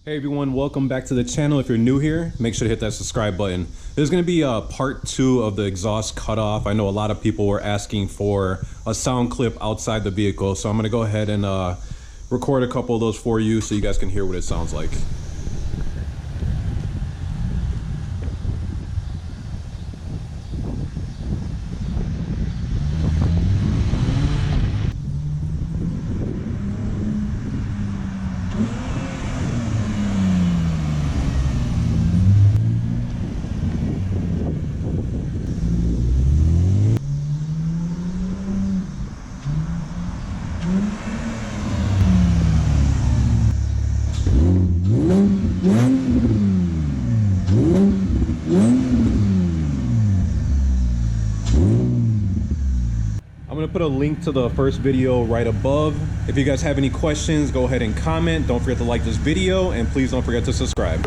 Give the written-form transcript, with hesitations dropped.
Hey everyone, welcome back to the channel. If you're new here, make sure to hit that subscribe button. There's going to be a part 2 of the exhaust cutoff. I know a lot of people were asking for a sound clip outside the vehicle, so I'm going to go ahead and record a couple of those for you so you guys can hear what it sounds like. I'm gonna put a link to the first video right above. If you guys have any questions, go ahead and comment. Don't forget to like this video, and please don't forget to subscribe.